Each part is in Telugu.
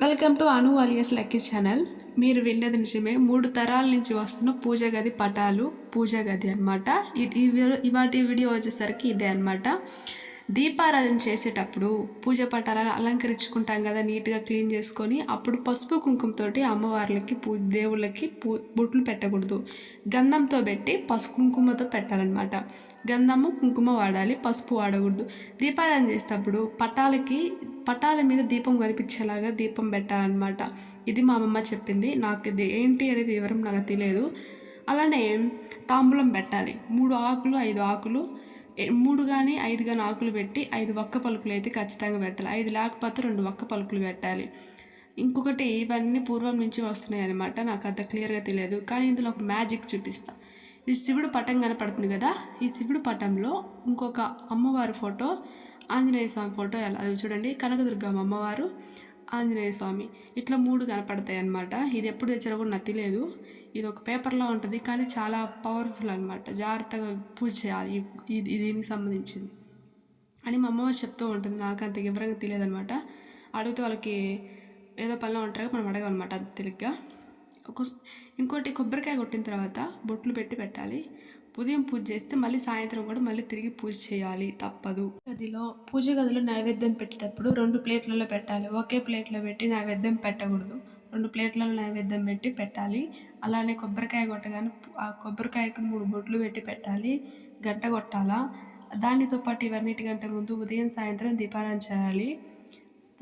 Welcome to Anu alias lucky channel. మీరు విన్నది నిజమే. 3 తరాల నుంచి వస్తున్న పూజ గది పటాలు, పూజ గది అనమాట. ఇవాటి వీడియో వచ్చేసరికి ఇదే అనమాట. దీపారాధన చేసేటప్పుడు పూజ పటాలను అలంకరించుకుంటాం కదా, నీట్గా క్లీన్ చేసుకొని అప్పుడు పసుపు కుంకుమతోటి అమ్మవార్లకి దేవుళ్ళకి బొట్లు పెట్టకూడదు. గంధంతో పెట్టి పసుపు కుంకుమతో పెట్టాలన్నమాట. గంధము కుంకుమ వాడాలి, పసుపు వాడకూడదు. దీపారాధన చేసేటప్పుడు పటాల మీద దీపం కనిపించేలాగా దీపం పెట్టాలన్నమాట. ఇది మా అమ్మమ్మ చెప్పింది. నాకు ఇది ఏంటి అనేది వివరం నాకు తెలియదు. అలానే తాంబూలం పెట్టాలి. 3 ఆకులు 5 ఆకులు 3 కానీ 5 కానీ ఆకులు పెట్టి 5 వక్క పలుకులు అయితే ఖచ్చితంగా పెట్టాలి. 5 లేకపోతే 2 వక్క పలుకులు పెట్టాలి. ఇంకొకటి, ఇవన్నీ పూర్వం నుంచి వస్తున్నాయి అనమాట. నాకు అంత క్లియర్గా తెలియదు, కానీ ఇందులో ఒక మ్యాజిక్ చూపిస్తా. ఈ శివుడు పటం కనపడుతుంది కదా, ఈ శివుడు పటంలో ఇంకొక అమ్మవారి ఫోటో, ఆంజనేయ స్వామి ఫోటో, అది చూడండి, కనకదుర్గమ్మ అమ్మవారు, ఆంజనేయ స్వామి, ఇట్లా 3 కనపడతాయి అన్నమాట. ఇది ఎప్పుడు తెచ్చారో కూడా నాకు తెలియదు. ఇది ఒక పేపర్లో ఉంటుంది, కానీ చాలా పవర్ఫుల్ అనమాట. జాగ్రత్తగా పూజ చేయాలి ఇది దీనికి సంబంధించింది అని మా అమ్మవారు చెప్తూ ఉంటుంది. నాకు అంత వివరంగా తెలియదు అనమాట. అడిగితే వాళ్ళకి ఏదో పనిలో ఉంటారో మనం అడగమన్నమాట అది తెలిగ్గా. ఇంకోటి, కొబ్బరికాయ కొట్టిన తర్వాత బొట్లు పెట్టాలి. ఉదయం పూజ చేస్తే మళ్ళీ సాయంత్రం కూడా మళ్ళీ తిరిగి పూజ చేయాలి, తప్పదు. పూజ గదిలో నైవేద్యం పెట్టేటప్పుడు 2 ప్లేట్లలో పెట్టాలి. ఒకే ప్లేట్లో పెట్టి నైవేద్యం పెట్టకూడదు. 2 ప్లేట్లలో నైవేద్యం పెట్టి పెట్టాలి. అలానే కొబ్బరికాయ కొట్టగానే ఆ కొబ్బరికాయకు 3 బొట్లు పెట్టి పెట్టాలి. గంట కొట్టాలా. దానితో పాటు ఇవన్నిటికంటే ముందు ఉదయం సాయంత్రం దీపారాధన చేయాలి.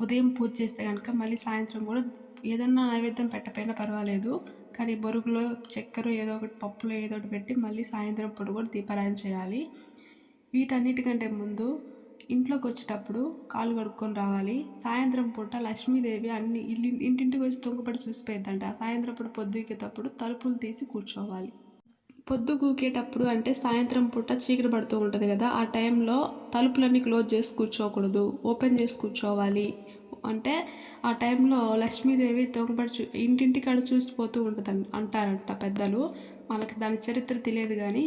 ఉదయం పూజ చేస్తే కనుక మళ్ళీ సాయంత్రం కూడా ఏదన్నా నైవేద్యం పెట్టకపోయినా పర్వాలేదు, కానీ బొరుగులో చక్కెర ఏదో ఒకటి, పప్పులో ఏదో ఒకటి పెట్టి మళ్ళీ సాయంత్రం పూట కూడా దీపారాధన చేయాలి. వీటన్నిటికంటే ముందు ఇంట్లోకి వచ్చేటప్పుడు కాళ్ళు కడుక్కొని రావాలి. సాయంత్రం పూట లక్ష్మీదేవి ఇంటింటికి వచ్చి తొంగపడి చూసిపోయిద్దంట. సాయంత్రం పూట పొద్దుకేటప్పుడు తలుపులు తీసి కూర్చోవాలి. పొద్దు కూకేటప్పుడు అంటే సాయంత్రం పూట చీకటి పడుతూ ఉంటుంది కదా, ఆ టైంలో తలుపులన్నీ క్లోజ్ చేసి కూర్చోకూడదు, ఓపెన్ చేసి కూర్చోవాలి. అంటే ఆ టైంలో లక్ష్మీదేవి తొంగపడి ఇంటింటికాడ చూసిపోతూ ఉంటుంది అంటారంట పెద్దలు. మనకి దాని చరిత్ర తెలియదు, కానీ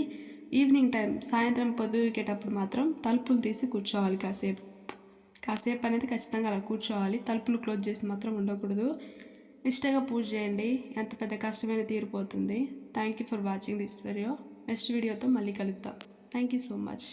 ఈవినింగ్ టైం సాయంత్రం పొద్దుకేటప్పుడు మాత్రం తలుపులు తీసి కూర్చోవాలి. కాసేపు అనేది ఖచ్చితంగా అలా కూర్చోవాలి. తలుపులు క్లోజ్ చేసి మాత్రం ఉండకూడదు. నిష్టగా పూజ చేయండి, ఎంత పెద్ద కష్టమైన తీరిపోతుంది. Thank you for watching this video. Next వీడియోతో మళ్ళీ కలుద్దాం. Thank you so much.